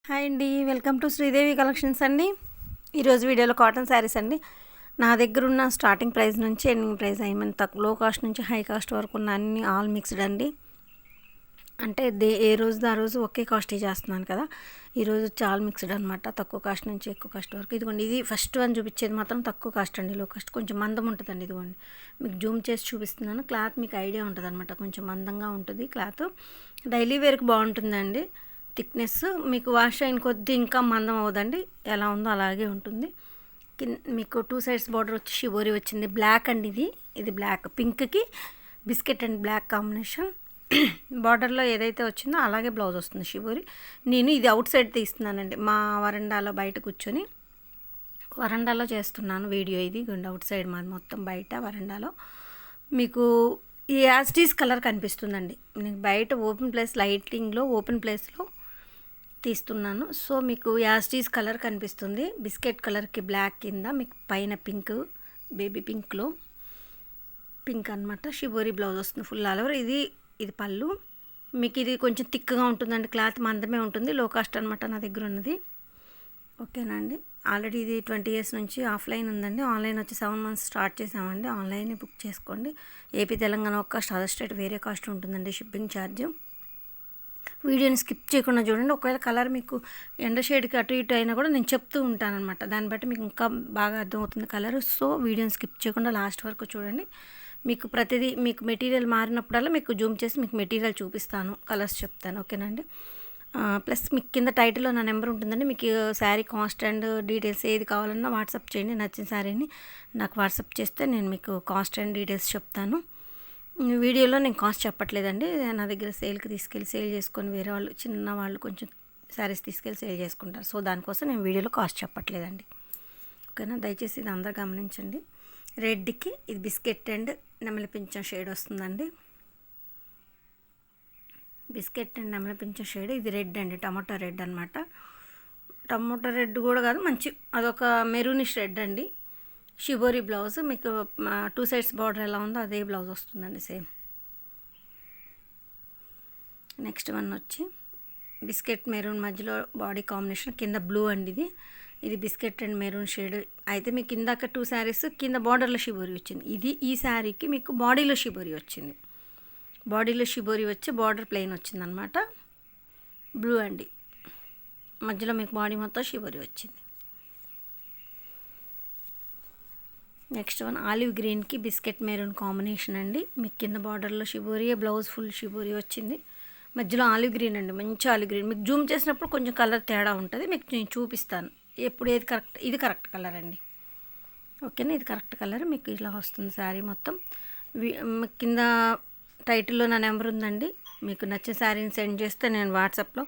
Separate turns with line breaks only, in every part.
Hi అండి, welcome to Sridevi collections అండి. ఈరోజు వీడియోలో కాటన్ శారీస్ అండి. నా దగ్గర ఉన్న స్టార్టింగ్ ప్రైస్ నుంచి ఎండింగ్ ప్రైస్ ఐమన్ తక్కువ లో కాస్ట్ నుంచి హై కాస్ట్ వరకు ఉన్న అన్ని ఆల్ మిక్స్డ్ అండి. అంటే ఏ రోజు ఆ రోజు ఒకే కాస్ట్ చేస్తున్నాను కదా, ఈరోజు చాలా మిక్స్డ్ అనమాట. తక్కువ కాస్ట్ నుంచి ఎక్కువ కాస్ట్ వరకు. ఇదిగోండి, ఇది ఫస్ట్ వన్ చూపించేది మాత్రం తక్కువ కాస్ట్ అండి. లో కాస్ట్ కొంచెం మందం ఉంటుందండి. ఇదిగోండి, మీకు జూమ్ చేసి చూపిస్తున్నాను. క్లాత్ మీకు ఐడియా ఉంటుంది అనమాట. కొంచెం మందంగా ఉంటుంది క్లాత్. డైలీ వేర్కి బాగుంటుందండి. థిక్నెస్ మీకు వాష్ అయిన కొద్దీ ఇంకా మందం అవ్వదండి, ఎలా ఉందో అలాగే ఉంటుంది. మీకు టూ సైడ్స్ బార్డర్ వచ్చి షిబోరి వచ్చింది. బ్లాక్ అండి, ఇది బ్లాక్, పింక్కి బిస్కెట్ అండ్ బ్లాక్ కాంబినేషన్. బార్డర్లో ఏదైతే వచ్చిందో అలాగే బ్లౌజ్ వస్తుంది షిబోరి. నేను ఇది అవుట్ సైడ్ తీస్తున్నానండి, మా వరండాలో బయట కూర్చొని వరండాలో చేస్తున్నాను వీడియో. ఇది అవుట్ సైడ్ మాది, మొత్తం బయట వరండాలో. మీకు ఈ యాస్టీస్ కలర్ కనిపిస్తుందండి. నేను బయట ఓపెన్ ప్లేస్, లైటింగ్లో ఓపెన్ ప్లేస్లో తీస్తున్నాను. సో మీకు యాస్టీస్ కలర్ కనిపిస్తుంది. బిస్కెట్ కలర్కి బ్లాక్ కింద మీకు పైన పింక్, బేబీ పింక్లో పింక్ అనమాట. షిబోరి బ్లౌజ్ వస్తుంది ఫుల్ ఆల్ ఓవర్. ఇది పళ్ళు. మీకు ఇది కొంచెం థిక్గా ఉంటుందండి, క్లాత్ మందమే ఉంటుంది. లో కాస్ట్ అనమాట నా దగ్గర ఉన్నది. ఓకేనా అండి. ఆల్రెడీ ఇది 20 years నుంచి ఆఫ్లైన్ ఉందండి. ఆన్లైన్ వచ్చి 7 months స్టార్ట్ చేసామండి. ఆన్లైన్ బుక్ చేసుకోండి. ఏపీ తెలంగాణ ఒక కాస్ట్, అదర్ స్టేట్ వేరే కాస్ట్ ఉంటుందండి షిప్పింగ్ ఛార్జ్. వీడియోని స్కిప్ చేయకుండా చూడండి. ఒకవేళ కలర్ మీకు ఎండ షేడ్కి అటు ఇటు అయినా కూడా నేను చెప్తూ ఉంటానన్నమాట. దాన్ని బట్టి మీకు ఇంకా బాగా అర్థమవుతుంది కలర్. సో వీడియోని స్కిప్ చేయకుండా లాస్ట్ వరకు చూడండి. మీకు ప్రతిదీ మీకు మెటీరియల్ మారినప్పుడల్లా మీకు జూమ్ చేసి మీకు మెటీరియల్ చూపిస్తాను, కలర్స్ చెప్తాను. ఓకేనండి. ప్లస్ మీకు కింద టైటిల్లో నా నెంబర్ ఉంటుందండి. మీకు శారీ కాస్ట్ అండ్ డీటెయిల్స్ ఏది కావాలన్నా వాట్సాప్ చేయండి. నచ్చిన శారీని నాకు వాట్సాప్ చేస్తే నేను మీకు కాస్ట్ అండ్ డీటెయిల్స్ చెప్తాను. వీడియోలో నేను కాస్ట్ చెప్పట్లేదండి. నా దగ్గర సేల్కి తీసుకెళ్ళి సేల్ చేసుకొని వేరే వాళ్ళు, చిన్న వాళ్ళు కొంచెం శారీస్ తీసుకెళ్ళి సేల్ చేసుకుంటారు. సో దానికోసం నేను వీడియోలో కాస్ట్ చెప్పట్లేదండి. ఓకేనా, దయచేసి ఇది అందరూ గమనించండి. రెడ్కి ఇది బిస్కెట్ అండ్ నెమలి పింఛం షేడ్ వస్తుందండి. బిస్కెట్ అండ్ నెమలి పింఛం షేడ్. ఇది రెడ్ అండి, టమాటో రెడ్ అనమాట. టమాటో రెడ్ కూడా కాదు, మంచి అదొక మెరూనిష్ రెడ్ అండి. షిబోరి బ్లౌజ్ మీకు టూ సైడ్స్ బార్డర్ ఎలా ఉందో అదే బ్లౌజ్ వస్తుందండి, సేమ్. నెక్స్ట్ వన్ వచ్చి బిస్కెట్ మెరూన్ మధ్యలో బాడీ కాంబినేషన్, కింద బ్లూ అండి. ఇది బిస్కెట్ అండ్ మెరూన్ షేడ్. అయితే మీకు ఇందాక 2 sarees కింద బార్డర్లో షిబోరి వచ్చింది. ఈ శారీకి మీకు బాడీలో షిబోరి వచ్చింది. బాడీలో షిబోరి వచ్చి బార్డర్ ప్లెయిన్ వచ్చిందనమాట. బ్లూ అండి, మధ్యలో మీకు బాడీ మొత్తం షిబోరి వచ్చింది. నెక్స్ట్ వన్ ఆలివ్ గ్రీన్కి బిస్కెట్ మెరూన్ కాంబినేషన్ అండి. మీకు కింద బార్డర్లో షిబోరి, బ్లౌజ్ ఫుల్ షిబోరి వచ్చింది. మధ్యలో ఆలివ్ గ్రీన్ అండి, మంచి ఆలివ్ గ్రీన్. మీకు జూమ్ చేసినప్పుడు కొంచెం కలర్ తేడా ఉంటుంది, మీకు నేను చూపిస్తాను ఎప్పుడు ఏది కరెక్ట్. ఇది కరెక్ట్ కలర్ అండి. ఓకేనా, ఇది కరెక్ట్ కలర్. మీకు ఇలా వస్తుంది శారీ మొత్తం. కింద టైటిల్లో నా నెంబర్ ఉందండి. మీకు నచ్చిన శారీని సెండ్ చేస్తే నేను వాట్సాప్లో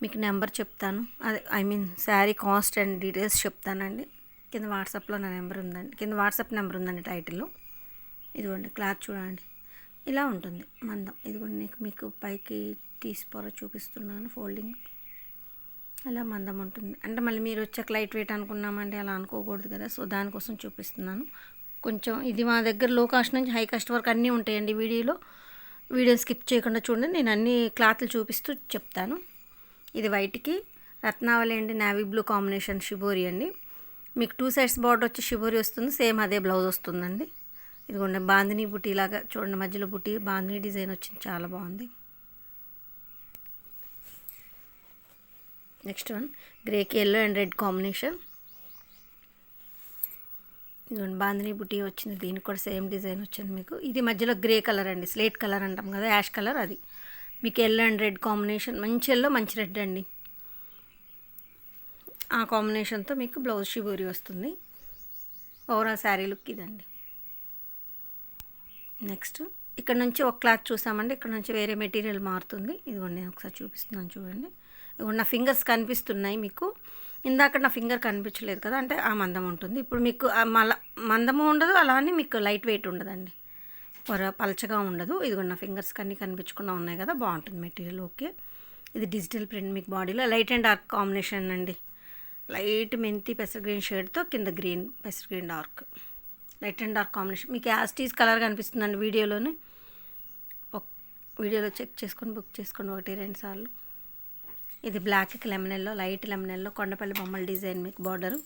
మీకు నెంబర్ చెప్తాను. అదే శారీ కాస్ట్ అండ్ డీటెయిల్స్ చెప్తానండి. కింద వాట్సాప్లో నా నెంబర్ ఉందండి, కింద వాట్సాప్ నెంబర్ ఉందండి టైటిల్లో. ఇదిగోండి, క్లాత్ చూడండి ఇలా ఉంటుంది మందం. ఇదిగోండి, మీకు పైకి తీసిపోర చూపిస్తున్నాను, ఫోల్డింగ్ అలా మందం ఉంటుంది. అంటే మళ్ళీ మీరు వచ్చాక లైట్ వెయిట్ అనుకున్నామంటే అలా అనుకోకూడదు కదా, సో దానికోసం చూపిస్తున్నాను. కొంచెం ఇది మా దగ్గర లో కాస్ట్ నుంచి హై కాస్ట్ వరకు అన్నీ ఉంటాయండి. వీడియో స్కిప్ చేయకుండా చూడండి, నేను అన్ని క్లాత్లు చూపిస్తూ చెప్తాను. ఇది వైట్కి రత్నావళి అండి, నావీ బ్లూ కాంబినేషన్ షిబోరి అండి. మీకు 2 sides బార్డర్ వచ్చి షిబోరి వస్తుంది, సేమ్ అదే బ్లౌజ్ వస్తుందండి. ఇదిగోండి, బాందిని బుటీ లాగా చూడండి, మధ్యలో బుటీ బాందిని డిజైన్ వచ్చింది, చాలా బాగుంది. నెక్స్ట్ వన్ గ్రేకి ఎల్లో అండ్ రెడ్ కాంబినేషన్. ఇదిగోండి, బాందిని బుటీ వచ్చింది, దీనికి కూడా సేమ్ డిజైన్ వచ్చింది మీకు. ఇది మధ్యలో గ్రే కలర్ అండి, స్లేట్ కలర్ అంటాం కదా, యాష్ కలర్. అది మీకు ఎల్లో అండ్ రెడ్ కాంబినేషన్, మంచి ఎల్లో మంచి రెడ్ అండి. ఆ కాంబినేషన్తో మీకు బ్లౌజ్ షిబోరి వస్తుంది. ఓవరాల్ శారీ లుక్ ఇదండి. నెక్స్ట్ ఇక్కడ నుంచి ఒక క్లాత్ చూసామండి, ఇక్కడ నుంచి వేరే మెటీరియల్ మారుతుంది. ఇదిగోండి, నేను ఒకసారి చూపిస్తున్నాను చూడండి. ఇదిగోండి, నా ఫింగర్స్ కనిపిస్తున్నాయి మీకు. ఇందాక నా ఫింగర్ కనిపించలేదు కదా, అంటే ఆ మందం ఉంటుంది. ఇప్పుడు మీకు మళ్ళీ మందము ఉండదు, అలానే మీకు లైట్ వెయిట్ ఉండదండి, పలచగా ఉండదు. ఇదిగోండి, నా ఫింగర్స్ అన్నీ కనిపించకుండా ఉన్నాయి కదా, బాగుంటుంది మెటీరియల్. ఓకే, ఇది డిజిటల్ ప్రింట్ మీకు బాడీలో లైట్ అండ్ డార్క్ కాంబినేషన్ అండి. లైట్ మెంతి పెసర్ గ్రీన్ షేడ్తో కింద గ్రీన్, పెసర్ green dark, light and dark combination. మీకు యాస్టీస్ కలర్ కనిపిస్తుందండి వీడియోలోనే. వీడియోలో చెక్ చేసుకొని బుక్ చేసుకోండి 1-2 సార్లు. ఇది బ్లాక్కి lemon yellow, light lemon yellow, Kondapalli బొమ్మల డిజైన్ మీకు బార్డరు.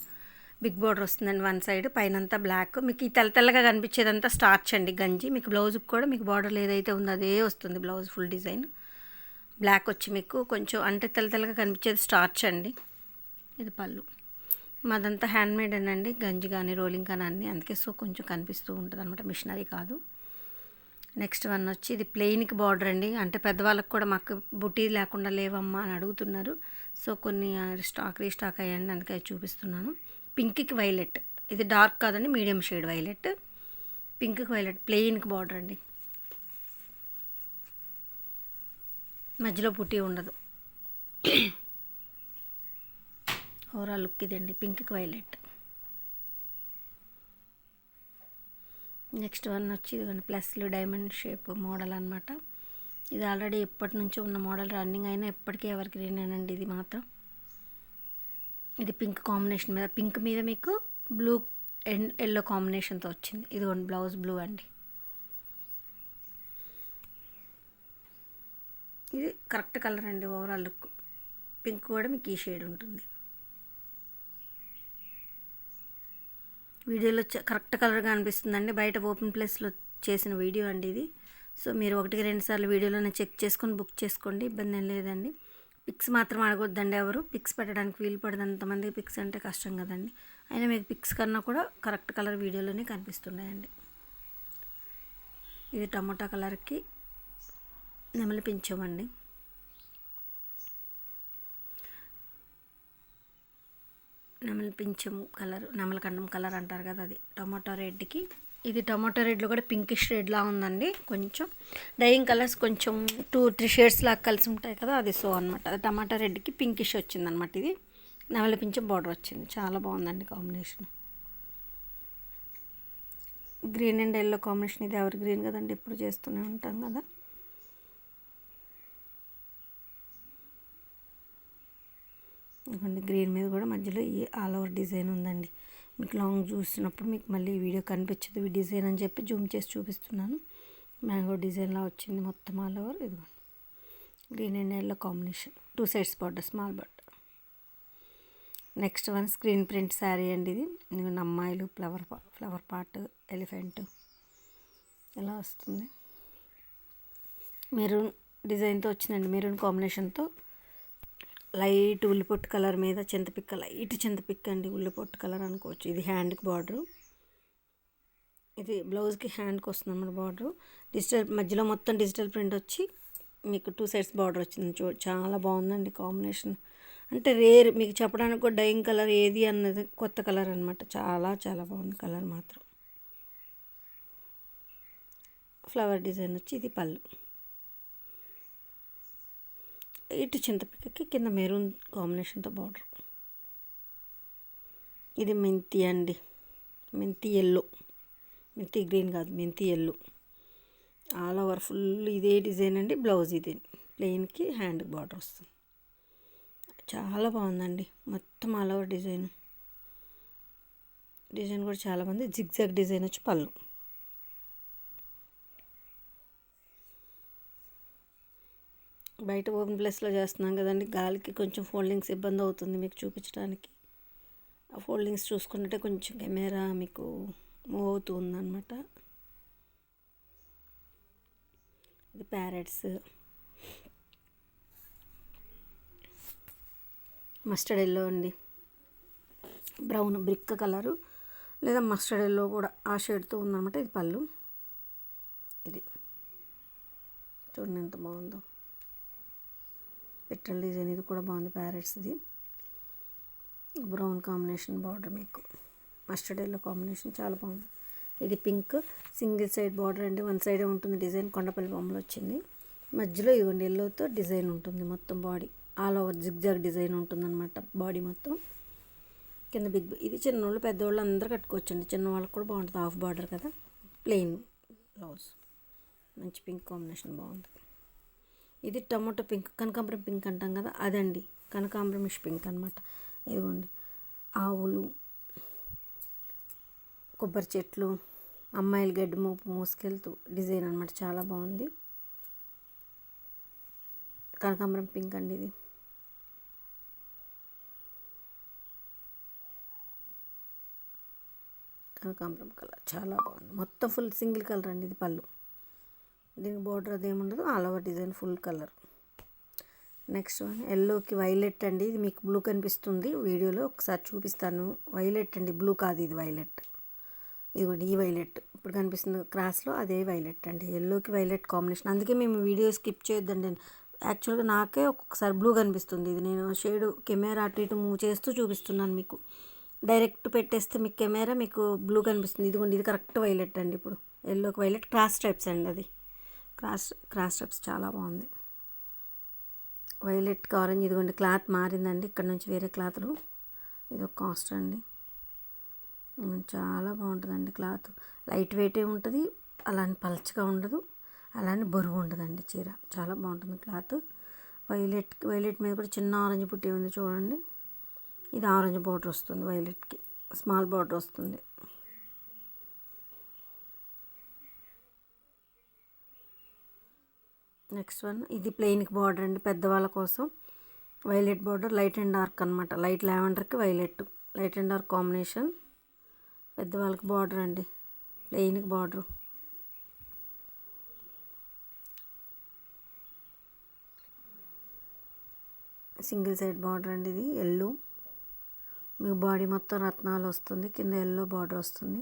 బిగ్ బార్డర్ వస్తుందండి వన్ సైడ్, పైనంతా బ్లాక్. మీకు ఈ తెల్లగా కనిపించేదంతా స్టార్చ్ అండి గంజి. మీకు బ్లౌజ్కి కూడా మీకు బార్డర్లు ఏదైతే ఉందో అదే వస్తుంది బ్లౌజ్ ఫుల్ డిజైన్. బ్లాక్ వచ్చి మీకు కొంచెం అంటే తెల్లగా కనిపించేది స్టార్చ్ అండి. ఇది పళ్ళు. మాదంతా హ్యాండ్మేడ్ అండి, గంజి కానీ రోలింగ్ కానీ అన్నీ, అందుకే సో కొంచెం కనిపిస్తూ ఉంటుంది అనమాట, మిషనరీ కాదు. నెక్స్ట్ వన్ వచ్చి ఇది ప్లెయిన్కి బార్డర్ అండి. అంటే పెద్దవాళ్ళకి కూడా మాకు బుటీ లేకుండా లేవమ్మా అని అడుగుతున్నారు. సో కొన్ని రీస్టాక్ అయ్యండి, అందుకే చూపిస్తున్నాను. పింక్కి వైలెట్, ఇది డార్క్ కాదండి, మీడియం షేడ్ వైలెట్. పింక్కి వైలెట్ ప్లెయిన్కి బార్డర్ అండి, మధ్యలో బుటీ ఉండదు. ఓవరాల్ లుక్ ఇదండి, పింక్కి వైలెట్. నెక్స్ట్ వన్ వచ్చి ఇదిగోండి ప్లస్లు డైమండ్ షేప్ మోడల్ అనమాట. ఇది ఆల్రెడీ ఎప్పటి నుంచో ఉన్న మోడల్, రన్నింగ్ అయినా ఎప్పటికీ ఎవరికి రేనండి ఇది మాత్రం. ఇది పింక్ కాంబినేషన్ మీద, పింక్ మీద మీకు బ్లూ అండ్ ఎల్లో కాంబినేషన్తో వచ్చింది. ఇదిగోండి బ్లౌజ్ బ్లూ అండి. ఇది కరెక్ట్ కలర్ అండి, ఓవరాల్ లుక్. పింక్ కూడా మీకు ఈ షేడ్ ఉంటుంది. వీడియోలో కరెక్ట్ కలర్గా అనిపిస్తుందండి, బయట ఓపెన్ ప్లేస్లో చేసిన వీడియో అండి ఇది. సో మీరు 1-2 సార్లు వీడియోలోనే చెక్ చేసుకొని బుక్ చేసుకోండి, ఇబ్బంది ఏం లేదండి. పిక్స్ మాత్రం అడగొద్దండి ఎవరు, పిక్స్ పెట్టడానికి వీలు పడదంతమందికి పిక్స్ అంటే కష్టం కదండి. అయినా మీకు పిక్స్ కన్నా కూడా కరెక్ట్ కలర్ వీడియోలోనే కనిపిస్తున్నాయండి. ఇది టమోటా కలర్కి నెమలి పింఛమండి. నెమలి పింఛం కలర్, నెమలకండం కలర్ అంటారు కదా, అది టమాటో రెడ్కి. ఇది టమాటో రెడ్లో కూడా పింకిష్ రెడ్లా ఉందండి. కొంచెం డైయింగ్ కలర్స్ కొంచెం 2-3 షేడ్స్ లాగా కలిసి ఉంటాయి కదా, అది సో అనమాట. అది టమాటో రెడ్కి పింకిష్ వచ్చిందనమాట. ఇది నెమలి పింఛం బార్డర్ వచ్చింది, చాలా బాగుందండి combination. Green and yellow combination, ఇది ఎవరి గ్రీన్ కదండి, ఎప్పుడు చేస్తూనే ఉంటాం కదా. గ్రీన్ మీద కూడా మధ్యలో ఈ ఆల్ ఓవర్ డిజైన్ ఉందండి. మీకు లాంగ్ చూసినప్పుడు మీకు మళ్ళీ ఈ వీడియో కనిపించదు ఈ డిజైన్ అని చెప్పి జూమ్ చేసి చూపిస్తున్నాను. మ్యాంగో డిజైన్లా వచ్చింది మొత్తం ఆల్ ఓవర్. ఇదిగో green and yellow combination, 2 sides border, small border. Next one screen print sari అండి. ఇది ఎందుకంటే అమ్మాయిలు ఫ్లవర్ పార్ట్, ఎలిఫెంట్ ఇలా వస్తుంది. మెరూన్ డిజైన్తో వచ్చిందండి, మెరూన్ కాంబినేషన్తో. లైట్ ఉల్లిపొట్టు కలర్ మీద చింతపిక్క, లైట్ చింతపిక్క అండి, ఉల్లిపొట్టు కలర్ అనుకోవచ్చు. ఇది హ్యాండ్కి బార్డరు, ఇది బ్లౌజ్కి హ్యాండ్కి వస్తుంది అన్నమాట బార్డరు. డిజిటల్ మధ్యలో మొత్తం డిజిటల్ ప్రింట్ వచ్చి మీకు 2 సైడ్స్ బార్డర్ వచ్చింది. చాలా బాగుందండి కాంబినేషన్. అంటే రేర్, మీకు చెప్పడానికి కూడా డైయింగ్ కలర్ ఏది అన్నది కొత్త కలర్ అనమాట. చాలా చాలా బాగుంది కలర్ మాత్రం. ఫ్లవర్ డిజైన్ వచ్చి ఇది పళ్ళు. ఇటు చింతపిక్కకి కింద మెరూన్ కాంబినేషన్తో బార్డర్. ఇది మెంతి అండి, మెంతి ఎల్లో, మెంతి గ్రీన్ కాదు, మెంతి ఎల్లో. ఆల్ ఓవర్ ఫుల్ ఇదే డిజైన్ అండి. బ్లౌజ్ ఇది ప్లెయిన్కి హ్యాండ్కి బార్డర్ వస్తుంది. చాలా బాగుందండి మొత్తం ఆల్ ఓవర్ డిజైన్. డిజైన్ కూడా చాలా బాగుంది. జిగ్జాగ్ డిజైన్ వచ్చి పళ్ళు. బయట ఓపెన్ ప్లేస్లో చేస్తున్నాం కదండి, గాలికి కొంచెం ఫోల్డింగ్స్ ఇబ్బంది అవుతుంది మీకు చూపించడానికి. ఆ ఫోల్డింగ్స్ చూసుకుంటే కొంచెం కెమెరా మీకు మూవ్ అవుతూ ఉందన్నమాట. ఇది ప్యారెట్స్, మస్టర్డ్ ఎల్లో అండి, బ్రౌన్ బ్రిక్ కలరు లేదా మస్టర్డ్ ఎల్లో కూడా ఆ షేడ్తో ఉందన్నమాట. ఇది పళ్ళు. ఇది చూడండి ఎంత బాగుందో, పెట్రోల్ డిజైన్. ఇది కూడా బాగుంది, ప్యారెట్స్ది. బ్రౌన్ కాంబినేషన్ బార్డర్, మీకు మస్టర్డ్ ఎల్లో కాంబినేషన్ చాలా బాగుంది. ఇది పింక్ సింగిల్ సైడ్ బార్డర్ అండి, 1 సైడే ఉంటుంది డిజైన్. కొండపల్లి బొమ్మలు వచ్చింది. మధ్యలో ఇదిగోండి ఎల్లోతో డిజైన్ ఉంటుంది మొత్తం. Body all over zigzag design ఉంటుందన్నమాట బాడీ మొత్తం. కింద బిగ్, ఇది చిన్నోళ్ళు పెద్దవాళ్ళు అందరూ కట్టుకోవచ్చండి, చిన్నవాళ్ళకి కూడా బాగుంటుంది. హాఫ్ బార్డర్ కదా, ప్లెయిన్ బ్లౌజ్. మంచి పింక్ కాంబినేషన్ బాగుంది. ఇది టమాటో పింక్, కనకాంబరం పింక్ అంటాం కదా అదండి, కనకాంబరమిష్ పింక్ అనమాట. ఇదిగోండి ఆవులు, కొబ్బరి చెట్లు, అమ్మాయిలు గడ్డి మోపు మోసుకెళ్తూ డిజైన్ అనమాట. చాలా బాగుంది. కనకాంబరం పింక్ అండి ఇది. కనకాంబరం కలర్ చాలా బాగుంది. మొత్తం ఫుల్ సింగిల్ కలర్ అండి. ఇది పళ్ళు, దీనికి బార్డర్ అదేముండదు, all over design full colour. Next one ఎల్లోకి వైలెట్ అండి. ఇది మీకు బ్లూ కనిపిస్తుంది వీడియోలో, ఒకసారి చూపిస్తాను. వైలెట్ అండి, బ్లూ కాదు ఇది వైలెట్. ఇదిగోండి ఈ వైలెట్ ఇప్పుడు కనిపిస్తుంది క్రాస్లో, అదే వైలెట్ అండి. ఎల్లోకి వైలెట్ కాంబినేషన్, అందుకే మేము వీడియో స్కిప్ చేయొద్దండి. యాక్చువల్గా నాకే ఒక్కొక్కసారి బ్లూ కనిపిస్తుంది. ఇది నేను షేడ్ కెమెరా అటు ఇటు మూవ్ చేస్తూ చూపిస్తున్నాను మీకు. డైరెక్ట్ పెట్టేస్తే మీకు కెమెరా మీకు బ్లూ కనిపిస్తుంది. ఇదిగోండి ఇది కరెక్ట్ వైలెట్ అండి. ఇప్పుడు ఎల్లోకి వైలెట్ క్రాస్ స్ట్రైప్స్ అండి. అది క్రాస్ స్ట్రైప్స్ చాలా బాగుంది. Violet orange. ఇదిగోండి క్లాత్ మారిందండి, ఇక్కడ నుంచి వేరే క్లాత్లు. ఇది ఒక కాస్ట్ అండి. చాలా బాగుంటుందండి క్లాత్. లైట్ వెయిటే ఉంటుంది, అలానే పలచగా ఉండదు, అలానే బరువు ఉండదండి చీర. చాలా బాగుంటుంది క్లాత్. వైలెట్ మీద కూడా చిన్న ఆరెంజ్ పుట్టి ఉంది చూడండి. ఇది ఆరెంజ్ బార్డర్ వస్తుంది, వైలెట్కి స్మాల్ బార్డర్ వస్తుంది. నెక్స్ట్ వన్ ఇది ప్లెయిన్కి బార్డర్ అండి, పెద్దవాళ్ళ కోసం. Violet border, light and dark అనమాట. లైట్ లావెండర్కి violet, light and dark combination. పెద్దవాళ్ళకి బార్డర్ అండి, ప్లెయిన్కి బార్డరు. సింగిల్ సైడ్ బార్డర్ అండి. ఇది ఎల్లో, మీకు బాడీ మొత్తం రత్నాలు వస్తుంది, కింద ఎల్లో బార్డర్ వస్తుంది.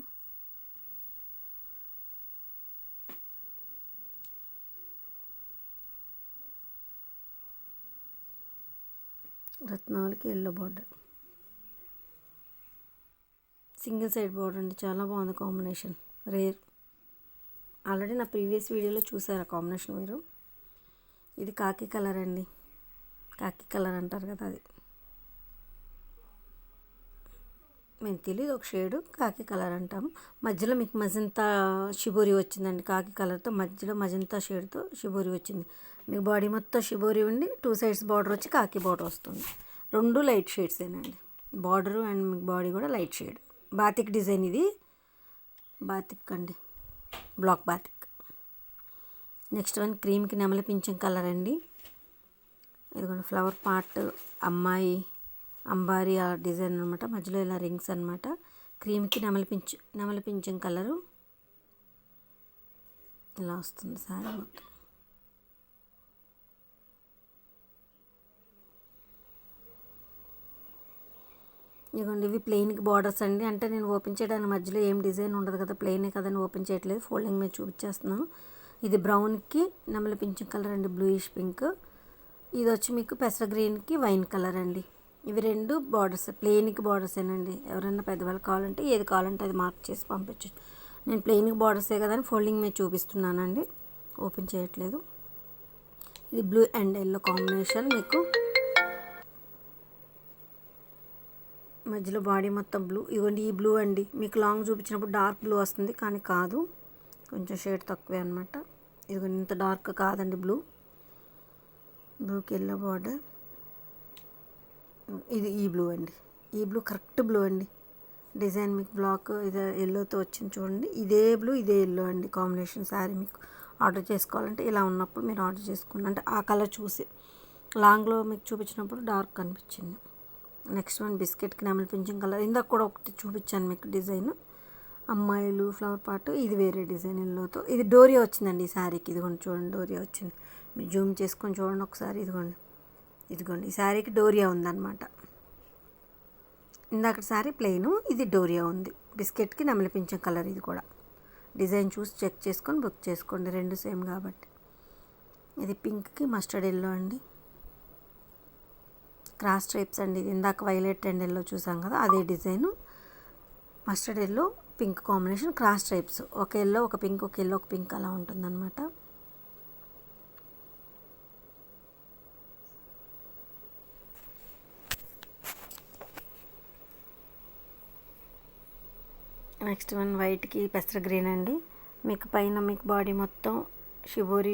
రత్నాలకి yellow border, single side border అండి. చాలా బాగుంది కాంబినేషన్, రేర్. ఆల్రెడీ నా ప్రీవియస్ వీడియోలో చూసారు ఆ కాంబినేషన్ మీరు. ఇది కాకి కలర్ అండి, కాకి కలర్ అంటారు కదా అది. మేము తెలియదు ఒక షేడు కాకి కలర్ అంటాము. మధ్యలో మీకు మజంతా షిబోరి వచ్చిందండి, కాకి కలర్తో మధ్యలో మజంతా షేడ్తో షిబోరి వచ్చింది. మీకు బాడీ మొత్తం షిబోరి ఉండి 2 సైడ్స్ బార్డర్ వచ్చి కాకి బార్డర్ వస్తుంది. 2 లైట్ షేడ్సేనండి, బార్డరు అండ్ మీకు బాడీ కూడా లైట్ షేడ్. బాతిక్ డిజైన్ ఇది, బాతిక్ అండి, బ్లాక్ బాతిక్. నెక్స్ట్ వన్ క్రీమ్కి నెమలి పింఛం కలర్ అండి. ఇదిగోండి ఫ్లవర్ పార్ట్, అమ్మాయి అంబారీ ఆ డిజైన్ అనమాట. మధ్యలో ఇలా రింగ్స్ అనమాట. క్రీమ్కి నెమలి పింఛం కలరు ఇలా వస్తుంది సారీ మొత్తం. ఇదిగోండి ఇవి ప్లెయిన్కి బార్డర్స్ అండి. అంటే నేను ఓపెన్ చేయడానికి మధ్యలో ఏం డిజైన్ ఉండదు కదా, ప్లెయినే కదని ఓపెన్ చేయట్లేదు, ఫోల్డింగ్ మీద చూపించేస్తున్నాను. ఇది బ్రౌన్కి నెమలి పింఛం కలర్ అండి, బ్లూయిష్ పింక్. ఇది వచ్చి మీకు పెసర గ్రీన్కి వైన్ కలర్ అండి. ఇవి 2 బార్డర్స్, ప్లెయిన్కి బార్డర్సేనండి. ఎవరైనా పెద్దవాళ్ళు కావాలంటే ఏది కావాలంటే అది మార్క్ చేసి పంపించు. నేను ప్లెయిన్కి బార్డర్సే కదా అని ఫోల్డింగ్ మీద చూపిస్తున్నానండి, ఓపెన్ చేయట్లేదు. ఇది బ్లూ అండ్ ఎల్లో కాంబినేషన్. మీకు మధ్యలో బాడీ మొత్తం బ్లూ. ఇవ్వండి ఈ బ్లూ అండి, మీకు లాంగ్ చూపించినప్పుడు డార్క్ బ్లూ వస్తుంది కానీ కాదు, కొంచెం షేడ్ తక్కువే అనమాట. ఇదిగోండి ఇంత డార్క్ కాదండి బ్లూ. బ్లూకి ఎల్లో బార్డర్. ఇది ఈ బ్లూ అండి, ఈ బ్లూ కరెక్ట్ బ్లూ అండి. డిజైన్ మీకు బ్లాక్ ఇది ఎల్లోతో వచ్చింది చూడండి. ఇదే బ్లూ ఇదే ఎల్లో అండి కాంబినేషన్. శారీ మీకు ఆర్డర్ చేసుకోవాలంటే ఇలా ఉన్నప్పుడు మీరు ఆర్డర్ చేసుకోండి. అంటే ఆ కలర్ చూసి, లాంగ్లో మీకు చూపించినప్పుడు డార్క్ కనిపించింది. నెక్స్ట్ వన్ బిస్కెట్కి నెమలి పింఛం కలర్. ఇందాక కూడా ఒకటి చూపించాను మీకు డిజైన్, అమ్మాయిలు ఫ్లవర్ పార్ట్. ఇది వేరే డిజైన్ ఎల్లోతో. ఇది డోరియా వచ్చిందండి ఈ శారీకి. ఇదిగోండి చూడండి డోరియా వచ్చింది, మీరు జూమ్ చేసుకొని చూడండి ఒకసారి. ఇదిగోండి ఈ శారీకి డోరియా ఉందన్నమాట. ఇందాక శారీ ప్లెయిన్, ఇది డోరియా ఉంది. బిస్కెట్కి నెమలి పింఛం కలర్. ఇది కూడా డిజైన్ చూసి చెక్ చేసుకొని బుక్ చేసుకోండి, 2 సేమ్ కాబట్టి. ఇది పింక్కి మస్టర్డ్ ఎల్లో అండి, క్రాస్ స్ట్రైప్స్ అండి. ఇది ఇందాక వైలెట్ అండ్ ఎల్లో చూసాం కదా, అదే design. Mustard yellow pink combination, cross stripes. ఒక ఎల్లో ఒక పింక్, ఒక ఎల్లో ఒక పింక్ అలా ఉంటుందన్నమాట. నెక్స్ట్ వన్ వైట్కి పెసర గ్రీన్ అండి. మీకు పైన మీకు బాడీ మొత్తం షిబోరి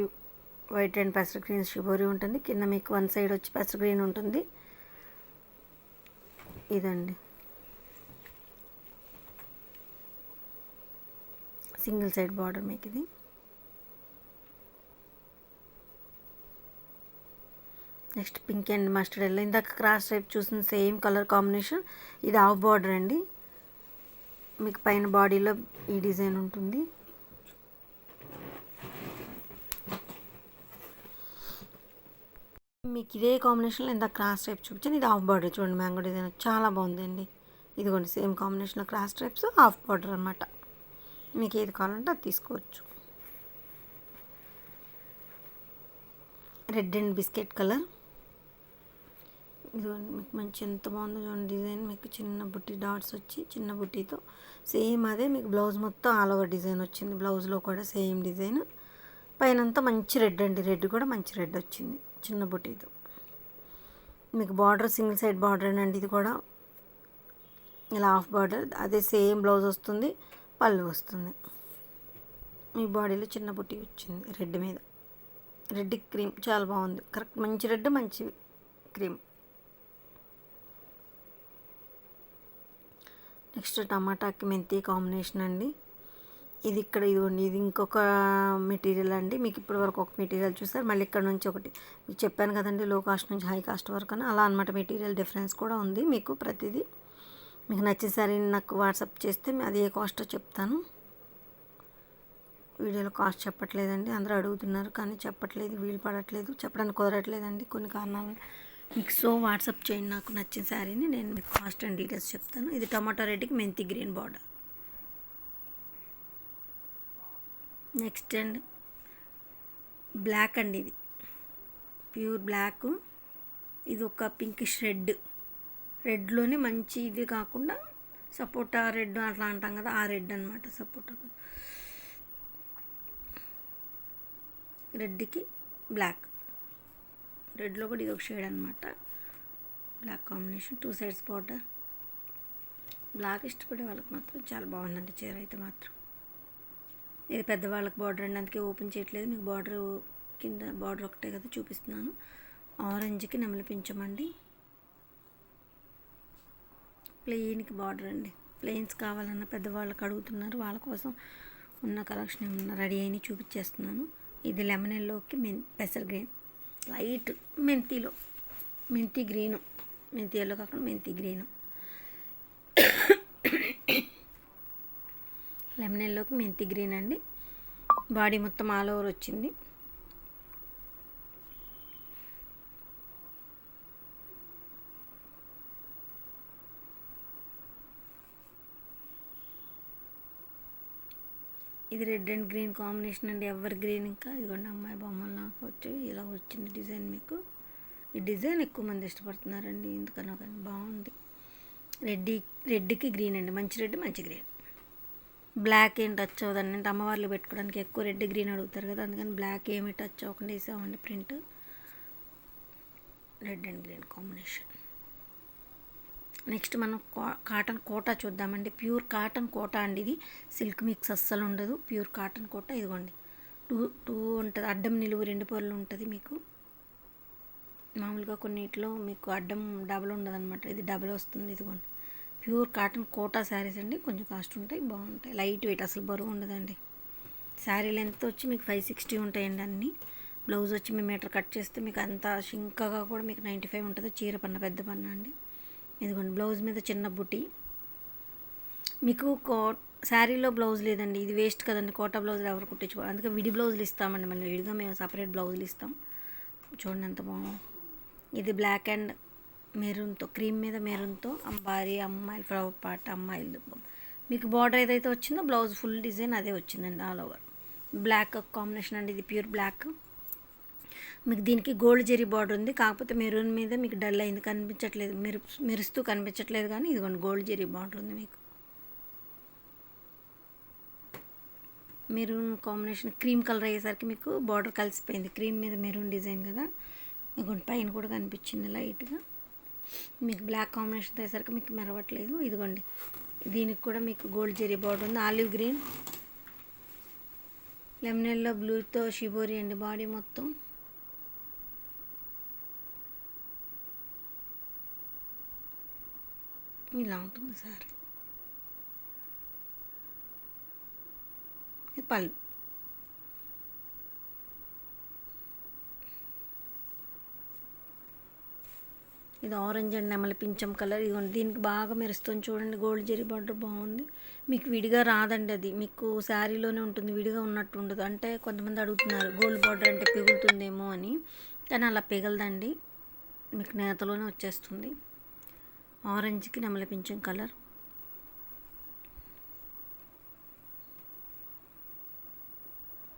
వైట్ అండ్ పెసర గ్రీన్ షిబోరి ఉంటుంది, కింద మీకు 1 సైడ్ వచ్చి పెసర గ్రీన్ ఉంటుంది. ఇదండి సింగిల్ సైడ్ బార్డర్ మీకు ఇది. Next pink and mustard yellow. ఇందాక క్రాస్ టైప్ చూసిన సేమ్ కలర్ కాంబినేషన్. ఇది హాఫ్ బార్డర్ అండి, మీకు పైన బాడీలో ఈ డిజైన్ ఉంటుంది. మీకు ఇదే కాంబినేషన్లో ఇంత క్రాస్ టైప్ చూపించాను. ఇది హాఫ్ బార్డర్ చూడండి, మ్యాంగో డిజైన్ చాలా బాగుందండి. ఇదిగోండి సేమ్ కాంబినేషన్లో క్రాస్ టైప్స్ హాఫ్ బార్డర్ అనమాట. మీకు ఏది కావాలంటే అది తీసుకోవచ్చు. Red and biscuit colour. ఇదిగోండి మీకు మంచి ఎంత బాగుందో చూడండి డిజైన్. మీకు చిన్న బుట్టి డాట్స్ వచ్చి చిన్న బుట్టితో సేమ్ అదే మీకు బ్లౌజ్ మొత్తం ఆల్ ఓవర్ డిజైన్ వచ్చింది. బ్లౌజ్లో కూడా సేమ్ డిజైన్. పైనంతా మంచి రెడ్ అండి, రెడ్ కూడా మంచి రెడ్ వచ్చింది చిన్న బుట్టితో. మీకు బార్డర్ సింగిల్ సైడ్ బార్డర్ అండి, ఇది కూడా ఇలా హాఫ్ బార్డర్. అదే సేమ్ బ్లౌజ్ వస్తుంది, పళ్ళు వస్తుంది. మీ బాడీలో చిన్న బుట్టి వచ్చింది రెడ్ మీద. రెడ్ క్రీమ్ చాలా బాగుంది, కరెక్ట్ మంచి రెడ్ మంచి క్రీమ్. నెక్స్ట్ టమాటాకి మెంతి కాంబినేషన్ అండి. ఇది ఇక్కడ ఇదిగోండి, ఇది ఇంకొక మెటీరియల్ అండి. మీకు ఇప్పటి వరకు ఒక మెటీరియల్ చూసారు, మళ్ళీ ఇక్కడ నుంచి ఒకటి. మీకు చెప్పాను కదండి లో కాస్ట్ నుంచి హై కాస్ట్ వరకు అని, అలా అనమాట. మెటీరియల్ డిఫరెన్స్ కూడా ఉంది మీకు ప్రతిదీ. మీకు నచ్చిన సారీ నాకు వాట్సాప్ చేస్తే అది ఏ కాస్టో చెప్తాను. వీడియోలో కాస్ట్ చెప్పట్లేదండి, అందరూ అడుగుతున్నారు కానీ చెప్పట్లేదు, వీలు పడట్లేదు, చెప్పడానికి కుదరట్లేదండి కొన్ని కారణాలు. మీకు సో వాట్సాప్ చేయండి నాకు నచ్చిన శారీని, నేను మీకు కాస్ట్ అండ్ డీటెయిల్స్ చెప్తాను. ఇది టమాటా రెడ్కి మెంతి green border. Next and black అండి, ఇది ప్యూర్ బ్లాక్. ఇది ఒక పింకిష్ రెడ్, రెడ్లోనే మంచి ఇది కాకుండా సపోటా రెడ్ అట్లా అంటాం కదా, ఆ రెడ్ అనమాట. సపోటా రెడ్కి బ్లాక్, రెడ్లో కూడా ఇది ఒక షేడ్ అనమాట. Black combination, 2 sides border. Black ఇష్టపడే వాళ్ళకి మాత్రం చాలా బాగుందండి చీర అయితే మాత్రం. ఇది పెద్దవాళ్ళకి బార్డర్ అండి, అందుకే ఓపెన్ చేయట్లేదు. మీకు బార్డర్ కింద బార్డర్ ఒకటే కదా చూపిస్తున్నాను. ఆరెంజ్కి నెమలి పించమండి, ప్లెయిన్కి బార్డర్ అండి. ప్లెయిన్స్ కావాలన్న పెద్దవాళ్ళకి అడుగుతున్నారు, వాళ్ళ కోసం ఉన్న కలెక్షన్ ఏమన్నా రెడీ అయినా చూపించేస్తున్నాను. ఇది లెమన్ ఎల్లోకి పెసర్ గ్రీన్, లైట్ మెంతిలో మెంతి గ్రీను, మెంతి ఎల్లో కాకుండా మెంతి గ్రీను. లెమన్ ఎల్లోకి మెంతి గ్రీన్ అండి. బాడీ మొత్తం ఆల్ ఓవర్ వచ్చింది. ఇది రెడ్ అండ్ గ్రీన్ కాంబినేషన్ అండి, ఎవర్ గ్రీన్. ఇంకా ఇదిగోండి అమ్మాయి బొమ్మలు నాకు వచ్చి ఇలా వచ్చింది డిజైన్. మీకు ఈ డిజైన్ ఎక్కువ మంది ఇష్టపడుతున్నారండి, ఎందుకనో కానీ బాగుంది. రెడ్కి గ్రీన్ అండి, మంచి రెడ్ మంచి గ్రీన్. బ్లాక్ ఏం టచ్ అవ్వదండి, అంటే అమ్మవార్లు పెట్టుకోవడానికి ఎక్కువ రెడ్ గ్రీన్ అడుగుతారు కదా, అందుకని బ్లాక్ ఏమి టచ్ అవ్వకుండా వేసామండి print. Red and green combination. Next మనం కాటన్ కోటా చూద్దామండి. ప్యూర్ కాటన్ కోటా అండి, ఇది సిల్క్ మిక్స్ అస్సలు ఉండదు, ప్యూర్ కాటన్ కోటా. ఇదిగోండి టూ ఉంటుంది, అడ్డం నిలువు 2 పొరలు ఉంటుంది మీకు. మామూలుగా కొన్నిట్లో మీకు అడ్డం డబల్ ఉండదు అనమాట, ఇది డబల్ వస్తుంది. ఇదిగోండి ప్యూర్ కాటన్ కోటా శారీస్ అండి, కొంచెం కాస్ట్ ఉంటాయి, బాగుంటాయి, లైట్ వెయిట్, అసలు బరువు ఉండదండి. శారీ లెంత్ వచ్చి మీకు 560 ఉంటాయండి అన్నీ. బ్లౌజ్ వచ్చి మీ మీటర్ కట్ చేస్తే మీకు అంత షింకగా కూడా మీకు 95 ఉంటుంది. చీర పన్న పెద్ద పన్న అండి. ఇదిగోండి బ్లౌజ్ మీద చిన్న బుట్టి. మీకు శారీలో బ్లౌజ్ లేదండి, ఇది వేస్ట్ కదండి, కోటా బ్లౌజులు ఎవరు కుట్టించుకోవాలి, అందుకే విడి బ్లౌజులు ఇస్తామండి, మళ్ళీ విడిగా మేము సపరేట్ బ్లౌజులు ఇస్తాం. చూడండి ఎంత బాగుంది. ఇది బ్లాక్ అండ్ మెరూన్తో, క్రీమ్ మీద మెరూన్తో అంబారీ, అమ్మాయిలు ఫ్లవర్ పార్ట్, అమ్మాయిలు. మీకు బార్డర్ ఏదైతే వచ్చిందో బ్లౌజ్ ఫుల్ డిజైన్ అదే వచ్చిందండి ఆల్ ఓవర్. బ్లాక్ కాంబినేషన్ అండి, ఇది ప్యూర్ బ్లాక్. మీకు దీనికి గోల్డ్ జెరీ బార్డర్ ఉంది, కాకపోతే మెరూన్ మీద మీకు డల్ అయింది, కనిపించట్లేదు, మెరుస్తూ కనిపించట్లేదు, కానీ ఇదిగోండి గోల్డ్ జెరీ బార్డర్ ఉంది మీకు. మెరూన్ కాంబినేషన్ క్రీమ్ కలర్ అయ్యేసరికి మీకు బార్డర్ కలిసిపోయింది, క్రీమ్ మీద మెరూన్ డిజైన్ కదా. ఇదిగోండి పైన కూడా కనిపించింది లైట్గా. మీకు బ్లాక్ కాంబినేషన్ అయ్యేసరికి మీకు మెరవట్లేదు. ఇదిగోండి దీనికి కూడా మీకు గోల్డ్ జెరీ బార్డర్ ఉంది, ఆలివ్ గ్రీన్, లెమన్ ఎల్లో, బ్లూతో షిబోరి అండి బాడీ మొత్తం. ఇలా ఉంటుంది సారీ. ఇది పళ్ళు. ఇది ఆరెంజ్ అండ్ నెమలి పింఛం కలర్. ఇదిగోండి దీనికి బాగా మెరుస్తుంది చూడండి, గోల్డ్ జరీ బార్డర్ బాగుంది. మీకు విడిగా రాదండి, అది మీకు శారీలోనే ఉంటుంది, విడిగా ఉన్నట్టు ఉండదు. అంటే కొంతమంది అడుగుతున్నారు గోల్డ్ బార్డర్ అంటే పిగులుతుందేమో అని, కానీ అలా పిగలదండి, మీకు నేతలోనే వచ్చేస్తుంది. ఆరెంజ్కి నెమలి పింఛం కలర్.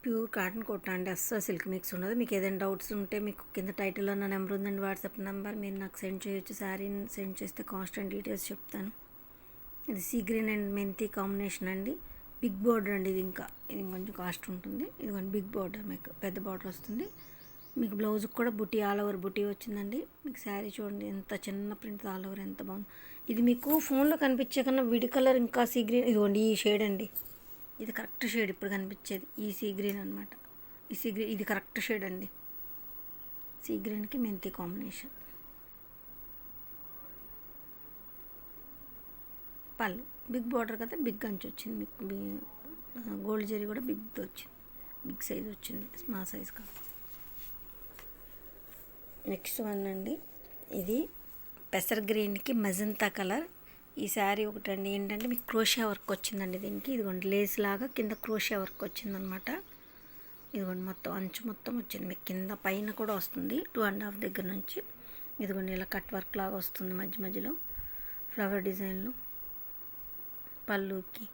ప్యూర్ కాటన్ కోట అండి, అస్సలు సిల్క్ మిక్స్ ఉండదు. మీకు ఏదైనా డౌట్స్ ఉంటే మీకు కింద టైటిల్లో నా నెంబర్ ఉందండి, వాట్సాప్ నెంబర్, మీరు నాకు సెండ్ చేయొచ్చు. శారీని సెండ్ చేస్తే కాస్ట్ అండ్ డీటెయిల్స్ చెప్తాను. ఇది సీ గ్రీన్ అండ్ మెంతి కాంబినేషన్ అండి, బిగ్ బార్డర్ అండి. ఇది కొంచెం కాస్ట్ ఉంటుంది. ఇదిగోండి బిగ్ బార్డర్, మీకు పెద్ద బార్డర్ వస్తుంది. మీకు బ్లౌజ్కి కూడా బుటీ, ఆల్ ఓవర్ బుటీ వచ్చిందండి. మీకు శారీ చూడండి ఎంత చిన్న ప్రింట్, ఆల్ ఓవర్ ఎంత బాగుంది. ఇది మీకు ఫోన్లో కనిపించే కన్నా విడి కలర్ ఇంకా సీ గ్రీన్, ఇదిగోండి ఈ షేడ్ అండి, ఇది కరెక్ట్ షేడ్ ఇప్పుడు కనిపించేది, ఈ సీ గ్రీన్ అనమాట. ఈ సీ గ్రీన్ ఇది కరెక్ట్ షేడ్ అండి, సీ గ్రీన్కి మెంతి కాంబినేషన్. పళ్ళు బిగ్ బార్డర్ కదా, బిగ్ అంచు వచ్చింది మీకు, గోల్డ్ జరీ కూడా బిగ్ వచ్చింది, బిగ్ సైజ్ వచ్చింది, స్మాల్ సైజ్ కాదు. నెక్స్ట్ వన్ అండి, ఇది పెసర్ గ్రీన్కి మజంతా కలర్. ఈ శారీ ఒకటండి, ఏంటంటే మీకు క్రోషియా వర్క్ వచ్చిందండి దీనికి. ఇదిగోండి లేస్ లాగా కింద క్రోషియా వర్క్ వచ్చిందనమాట. ఇదిగోండి మొత్తం అంచు మొత్తం వచ్చింది మీకు, కింద పైన కూడా వస్తుంది 2.5 దగ్గర నుంచి. ఇదిగోండి ఇలా కట్ వర్క్ లాగా వస్తుంది మధ్య మధ్యలో ఫ్లవర్ డిజైన్లో. పళ్ళుకి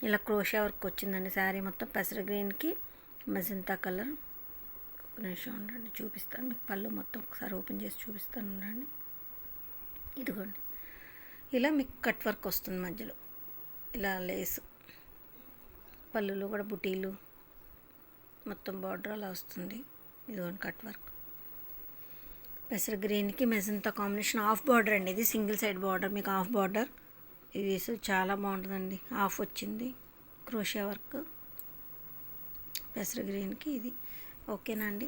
ఇలా క్రోషియా వర్క్ వచ్చిందండి శారీ మొత్తం. పెసర గ్రీన్కి మజంతా కలర్. ఒక నిమిషం ఉండండి చూపిస్తాను మీకు, పళ్ళు మొత్తం ఒకసారి ఓపెన్ చేసి చూపిస్తాను ఉండండి. ఇదిగోండి ఇలా మీకు కట్ వర్క్ వస్తుంది మధ్యలో, ఇలా లేస్, పళ్ళులో కూడా బుటీలు, మొత్తం బార్డర్ అలా వస్తుంది. ఇదిగోండి కట్ వర్క్. పెసర గ్రీన్కి మెజంతా కాంబినేషన్, హాఫ్ బార్డర్ అండి, ఇది సింగిల్ సైడ్ బార్డర్, మీకు హాఫ్ బార్డర్. ఇది అసలు చాలా బాగుంటుందండి, హాఫ్ వచ్చింది క్రోషియా వర్క్ పెసర గ్రీన్కి. ఇది ఓకేనా అండి.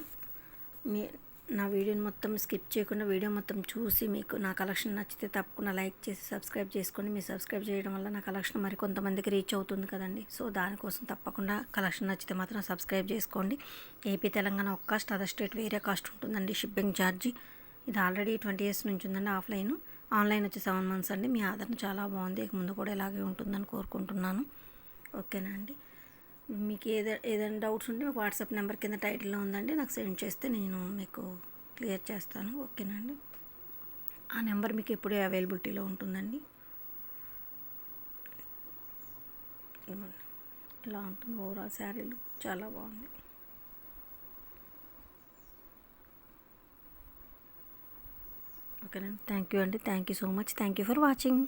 నా వీడియోని మొత్తం స్కిప్ చేయకుండా వీడియో మొత్తం చూసి మీకు నా కలెక్షన్ నచ్చితే తప్పకుండా లైక్ చేసి సబ్స్క్రైబ్ చేసుకోండి. మీరు సబ్స్క్రైబ్ చేయడం వల్ల నా కలెక్షన్ మరి కొంతమందికి రీచ్ అవుతుంది కదండి. సో దానికోసం తప్పకుండా కలెక్షన్ నచ్చితే మాత్రం సబ్స్క్రైబ్ చేసుకోండి. ఏపీ తెలంగాణ ఒక కాస్ట్, అదర్ స్టేట్ వేరే కాస్ట్ ఉంటుందండి షిప్పింగ్ ఛార్జీ. ఇది ఆల్రెడీ 20 years నుంచి ఉందండి ఆఫ్లైన్, ఆన్లైన్ వచ్చి 7 months అండి. మీ ఆదరణ చాలా బాగుంది, ఇక ముందు కూడా ఇలాగే ఉంటుందని కోరుకుంటున్నాను. ఓకేనా అండి. మీకు ఏదైనా డౌట్స్ ఉంటే మీకు వాట్సాప్ నెంబర్ కింద టైటిల్లో ఉందండి, నాకు సెండ్ చేస్తే నేను మీకు క్లియర్ చేస్తాను. ఓకేనా అండి. ఆ నెంబర్ మీకు ఎప్పుడూ అవైలబిలిటీలో ఉంటుందండి. ఇలా ఉంటుంది ఓవరాల్ శారీలు, చాలా బాగుంది. ఓకేనండి. థ్యాంక్ యూ అండి, thank you so much, thank you for watching.